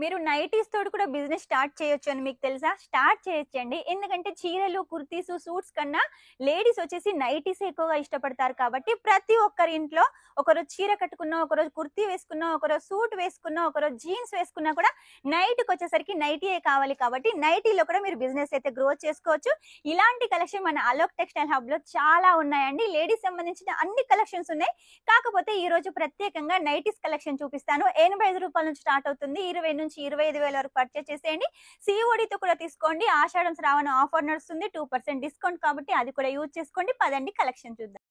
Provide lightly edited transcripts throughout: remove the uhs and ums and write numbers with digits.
మీరు నైటీస్ తోటి కూడా బిజినెస్ స్టార్ట్ చేయొచ్చు అని మీకు తెలుసా? స్టార్ట్ చేయొచ్చండి. ఎందుకంటే చీరలు, కుర్తీస్, సూట్స్ కన్నా లేడీస్ వచ్చేసి నైటీస్ ఎక్కువగా ఇష్టపడతారు కాబట్టి ప్రతి ఒక్కరి ఇంట్లో ఒకరోజు చీర కట్టుకున్నా, ఒకరోజు కుర్తీ వేసుకున్నా, ఒకరోజు సూట్ వేసుకున్నా, ఒకరోజు జీన్స్ వేసుకున్నా కూడా నైట్‌కి వచ్చేసరికి నైటీయే కావాలి కాబట్టి నైటీలో కూడా మీరు బిజినెస్ అయితే గ్రో చేసుకోవచ్చు. ఇలాంటి కలెక్షన్ మన అలోక్ టెక్స్టైల్ హబ్‌లో చాలా ఉన్నాయండి. లేడీస్ సంబంధించిన అన్ని కలెక్షన్స్ ఉన్నాయి. కాకపోతే ఈ రోజు ప్రత్యేకంగా నైటీస్ కలెక్షన్ చూపిస్తాను. రూ. 85 నుంచి స్టార్ట్ అవుతుంది. 20,000-25,000 వరకు పర్చేస్ చేసేయండి. సీఓడీతో కూడా తీసుకోండి. ఆషాఢం శ్రావణ ఆఫర్ నడుస్తుంది. 2% డిస్కౌంట్ కాబట్టి అది కూడా యూజ్ చేసుకోండి. పదండి కలెక్షన్ చూద్దాం.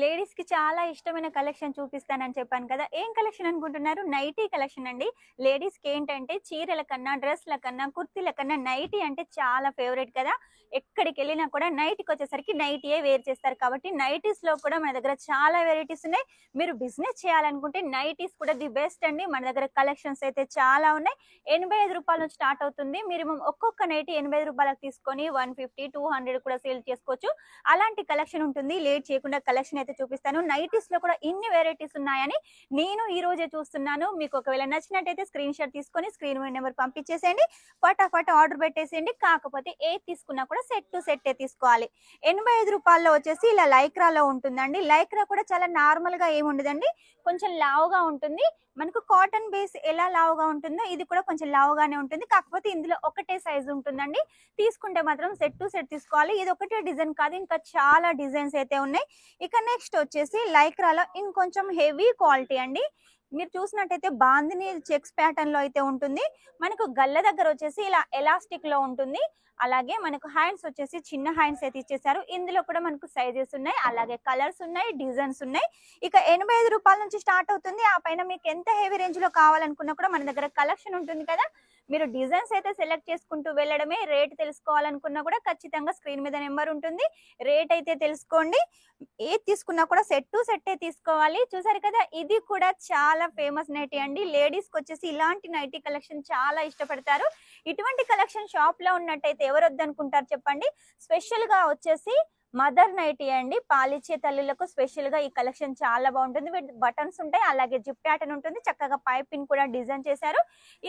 లేడీస్ కి చాలా ఇష్టమైన కలెక్షన్ చూపిస్తానని చెప్పాను కదా. ఏం కలెక్షన్ అనుకుంటున్నారు? నైటీ కలెక్షన్ అండి. లేడీస్ కి ఏంటంటే చీరల కన్నా, డ్రెస్ల కన్నా, కుర్తీల కన్నా నైటీ అంటే చాలా ఫేవరెట్ కదా. ఎక్కడికి వెళ్ళినా కూడా నైట్కి వచ్చేసరికి నైటీయే వేర్ చేస్తారు కాబట్టి నైటీస్ లో కూడా మన దగ్గర చాలా వెరైటీస్ ఉన్నాయి. మీరు బిజినెస్ చేయాలనుకుంటే నైటీస్ కూడా ది బెస్ట్ అండి. మన దగ్గర కలెక్షన్స్ అయితే చాలా ఉన్నాయి. రూ. 85 నుంచి స్టార్ట్ అవుతుంది. మీరు ఒక్కొక్క నైటీ రూ. 85 తీసుకొని 150, 200 కూడా సేల్ చేసుకోవచ్చు. అలాంటి కలెక్షన్ ఉంటుంది. లేట్ చేయకుండా కలెక్షన్ అయితే చూపిస్తాను. నైటీస్ లో కూడా ఇన్ని వెరైటీస్ ఉన్నాయని నేను ఈ రోజే చూస్తున్నాను. మీకు ఒకవేళ నచ్చినట్టయితే స్క్రీన్ షాట్ తీసుకొని స్క్రీన్ మీద నెంబర్ పంపించేసేయండి. ఫటాఫట్ ఆర్డర్ పెట్టేసేయండి. కాకపోతే ఏది తీసుకున్నా కూడా సెట్ టు సెట్ తీసుకోవాలి. రూ. 85 వచ్చేసి ఇలా లైక్రాలో ఉంటుందండి. లైక్రా కూడా చాలా నార్మల్ గా ఏమి ఉండదండి, కొంచెం లావుగా ఉంటుంది. మనకు కాటన్ బేస్ ఎలా లావుగా ఉంటుందో ఇది కూడా కొంచెం లావుగానే ఉంటుంది. కాకపోతే ఇందులో ఒకటే సైజు ఉంటుందండి. తీసుకుంటే మాత్రం సెట్ టు సెట్ తీసుకోవాలి. ఇది ఒకటే డిజైన్ కాదు, ఇంకా చాలా డిజైన్స్ అయితే ఉన్నాయి. ఇక నెక్స్ట్ వచ్చేసి లైక్రాలో ఇంకొంచెం హెవీ క్వాలిటీ అండి. మీరు చూసినట్టయితే బాందిని చెక్స్ ప్యాటర్న్ లో అయితే ఉంటుంది. మనకు గల్ల దగ్గర వచ్చేసి ఇలా ఎలాస్టిక్ లో ఉంటుంది. అలాగే మనకు హ్యాండ్స్ వచ్చేసి చిన్న హ్యాండ్స్ అయితే ఇచ్చేసారు. ఇందులో కూడా మనకు సైజెస్ ఉన్నాయి, అలాగే కలర్స్ ఉన్నాయి, డిజైన్స్ ఉన్నాయి. ఇక రూ. 85 నుంచి స్టార్ట్ అవుతుంది. ఆ పైన మీకు ఎంత హెవీ రేంజ్ లో కావాలనుకున్నా కూడా మన దగ్గర కలెక్షన్ ఉంటుంది కదా. మీరు డిజైన్స్ అయితే సెలెక్ట్ చేసుకుంటూ వెళ్ళడమే. రేట్ తెలుసుకోవాలనుకున్నా కూడా ఖచ్చితంగా స్క్రీన్ మీద నెంబర్ ఉంటుంది. రేట్ అయితే తెలుసుకోండి. ఏది తీసుకున్నా కూడా సెట్ టు సెట్టే తీసుకోవాలి. చూసారు కదా, ఇది కూడా చాలా ఫేమస్ నైటీ అండి. లేడీస్ కి వచ్చేసి ఇలాంటి నైటీ కలెక్షన్ చాలా ఇష్టపడతారు. ఇటువంటి కలెక్షన్ షాప్ లో ఉన్నట్టయితే ఎవరు వద్దనుకుంటారు చెప్పండి. స్పెషల్ గా వచ్చేసి మదర్ నైటీ అండి. పాలిచ్చే తల్లులకు స్పెషల్ గా ఈ కలెక్షన్ చాలా బాగుంటుంది. బటన్స్ ఉంటాయి, అలాగే జిప్ ప్యాటర్న్ ఉంటుంది. చక్కగా పైపింగ్ కూడా డిజైన్ చేశారు.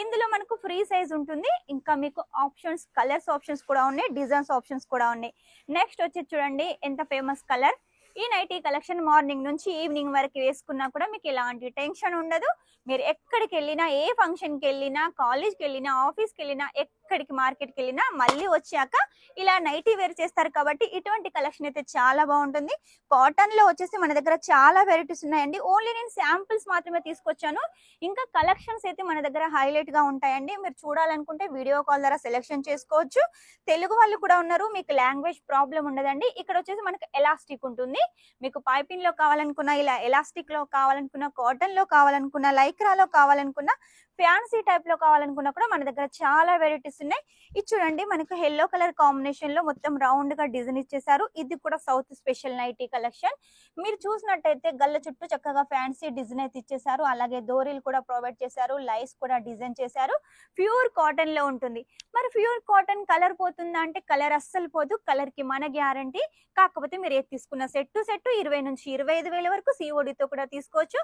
ఇందులో మనకు ఫ్రీ సైజ్ ఉంటుంది. ఇంకా మీకు ఆప్షన్స్, కలర్స్ ఆప్షన్స్ కూడా ఉన్నాయి, డిజైన్స్ ఆప్షన్స్ కూడా ఉన్నాయి. నెక్స్ట్ వచ్చి చూడండి ఎంత ఫేమస్ కలర్. ఈ నైటీ కలెక్షన్ మార్నింగ్ నుంచి ఈవినింగ్ వరకు వేసుకున్నా కూడా మీకు ఎలాంటి టెన్షన్ ఉండదు. మీరు ఎక్కడికి వెళ్ళినా, ఏ ఫంక్షన్కి వెళ్ళినా, కాలేజ్కి వెళ్ళినా, ఆఫీస్కి వెళ్ళినా, ఎక్కడికి మార్కెట్కి వెళ్ళినా మళ్ళీ వచ్చాక ఇలా నైటీ వేర్ చేస్తారు కాబట్టి ఇటువంటి కలెక్షన్ అయితే చాలా బాగుంటుంది. కాటన్ లో వచ్చేసి మన దగ్గర చాలా వెరైటీస్ ఉన్నాయండి. ఓన్లీ నేను శాంపిల్స్ మాత్రమే తీసుకొచ్చాను. ఇంకా కలెక్షన్స్ అయితే మన దగ్గర హైలైట్ గా ఉంటాయండి. మీరు చూడాలనుకుంటే వీడియో కాల్ ద్వారా సెలెక్షన్ చేసుకోవచ్చు. తెలుగు వాళ్ళు కూడా ఉన్నారు, మీకు లాంగ్వేజ్ ప్రాబ్లం ఉండదండి. ఇక్కడ వచ్చేసి మనకు ఎలాస్టిక్ ఉంటుంది. మీకు పైపింగ్ లో కావాలనుకున్నా, ఇలా ఎలాస్టిక్ లో కావాలనుకున్నా, కాటన్ లో కావాలనుకున్నా, లైక్రాలో కావాలనుకున్నా, ఫ్యాన్సీ టైప్ లో కావాలనుకున్నా కూడా మన దగ్గర చాలా వెరైటీస్ ఉన్నాయి. ఇది చూడండి, మనకు ఎల్లో కలర్ కాంబినేషన్ లో మొత్తం రౌండ్ గా డిజైన్ ఇచ్చేసారు. ఇది కూడా సౌత్ స్పెషల్ నైటీ కలెక్షన్. మీరు చూసినట్టయితే గల్ల చుట్టూ చక్కగా ఫ్యాన్సీ డిజైన్ అయితే ఇచ్చేసారు. అలాగే దోరీలు కూడా ప్రొవైడ్ చేశారు, లైస్ కూడా డిజైన్ చేశారు. ప్యూర్ కాటన్ లో ఉంటుంది. మరి ప్యూర్ కాటన్ కలర్ పోతుందా అంటే కలర్ అస్సలు పోదు. కలర్ కి మన గ్యారంటీ. కాకపోతే మీరు ఏది తీసుకున్న సెట్ టు సెట్ 20,000-25,000 వరకు సీఓడితో కూడా తీసుకోవచ్చు.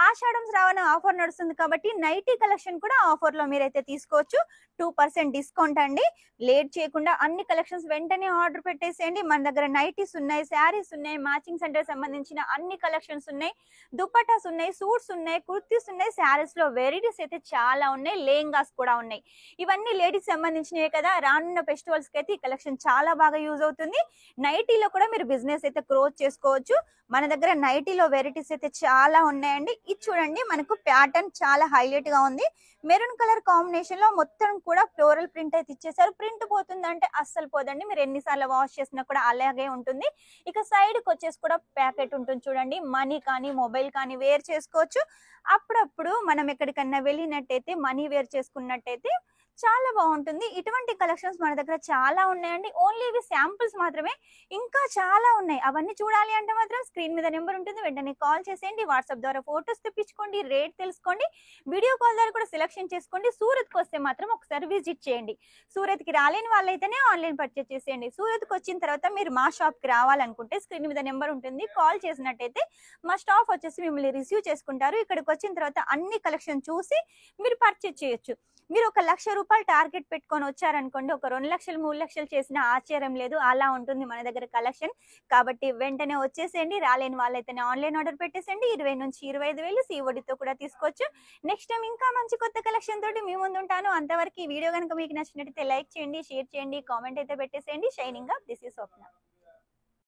ఆషాఢం శ్రావణ ఆఫర్ నడుస్తుంది కాబట్టి నైటీ కలెక్షన్ కూడా ఆఫర్ లో మీరైతే తీసుకోవచ్చు. 2% డిస్కౌంట్ అండి. లేట్ చేయకుండా అన్ని కలెక్షన్స్ వెంటనే ఆర్డర్ పెట్టేసేయండి. మన దగ్గర నైటీస్ ఉన్నాయి, శారీస్ ఉన్నాయి, మ్యాచింగ్ సెంటర్ సంబంధించిన అన్ని కలెక్షన్స్ ఉన్నాయి, దుపట్టాస్ ఉన్నాయి, సూట్స్ ఉన్నాయి, కుర్తీస్ ఉన్నాయి. శారీస్ లో వెరైటీస్ అయితే చాలా ఉన్నాయి, లెహంగాస్ కూడా ఉన్నాయి. ఇవన్నీ లేడీస్ సంబంధించినవే కదా. రానున్న ఫెస్టివల్స్ కి అయితే ఈ కలెక్షన్ చాలా బాగా యూజ్ అవుతుంది. నైటీలో కూడా మీరు బిజినెస్ అయితే గ్రోత్ చేసుకోవచ్చు. మన దగ్గర నైటీలో వెరైటీస్ అయితే చాలా ఉన్నాయండి. ఇది చూడండి, మనకు ప్యాటర్న్ చాలా హైలైట్ గా ఉంది. మెరూన్ కలర్ కాంబినేషన్ లో మొత్తం కూడా ఫ్లోరల్ ప్రింట్ అయితే ఇచ్చేసారు. ప్రింట్ పోతుందంటే అస్సలు పోదండి. మీరు ఎన్నిసార్లు వాష్ చేసినా కూడా అలాగే ఉంటుంది. ఇక సైడ్ కి వచ్చేసి కూడా ప్యాకెట్ ఉంటుంది చూడండి. మనీ కానీ మొబైల్ కానీ వేర్ చేసుకోవచ్చు. అప్పుడప్పుడు మనం ఎక్కడికన్నా వెళ్ళినట్టయితే మనీ వేర్ చేసుకున్నట్టయితే చాలా బాగుంటుంది. ఇటువంటి కలెక్షన్స్ మన దగ్గర చాలా ఉన్నాయండి. ఓన్లీ ఇవి శాంపుల్స్ మాత్రమే. ఇంకా చాలా ఉన్నాయి. అవన్నీ చూడాలి అంటే మాత్రం స్క్రీన్ మీద నెంబర్ ఉంటుంది. వెంటనే కాల్ చేసేయండి. వాట్సాప్ ద్వారా ఫోటోస్ తెప్పించుకోండి, రేట్ తెలుసుకోండి, వీడియో కాల్ ద్వారా కూడా సెలెక్షన్ చేసుకోండి. సూరత్కి వస్తే మాత్రం ఒకసారి విజిట్ చేయండి. సూరత్కి రాలేని వాళ్ళైతేనే ఆన్లైన్ పర్చేస్ చేసేయండి. సూరత్కి వచ్చిన తర్వాత మీరు మా షాప్కి రావాలనుకుంటే స్క్రీన్ మీద నెంబర్ ఉంటుంది. కాల్ చేసినట్టయితే మా స్టాఫ్ వచ్చేసి మిమ్మల్ని రిసీవ్ చేసుకుంటారు. ఇక్కడికి వచ్చిన తర్వాత అన్ని కలెక్షన్ చూసి మీరు పర్చేస్ చేయొచ్చు. మీరు ఒక ₹1,00,000 టార్గెట్ పెట్టుకొని వచ్చారనుకోండి, ఒక 2 లక్షలు 3 లక్షలు చేసిన ఆశ్చర్యం లేదు. అలా ఉంటుంది మన దగ్గర కలెక్షన్. కాబట్టి వెంటనే వచ్చేసేయండి. రాలేని వాళ్ళైతేనే ఆన్లైన్ ఆర్డర్ పెట్టేసేయండి. 20,000-25,000 సీఓడితో కూడా తీసుకోవచ్చు. నెక్స్ట్ టైం ఇంకా మంచి కొత్త కలెక్షన్ తోటి మీ ముందు ఉంటాను. అంతవరకు ఈ వీడియో కనుక మీకు నచ్చినట్టయితే లైక్ చేయండి, షేర్ చేయండి, కామెంట్ అయితే పెట్టేసేయండి. Shining up, this is Swapna.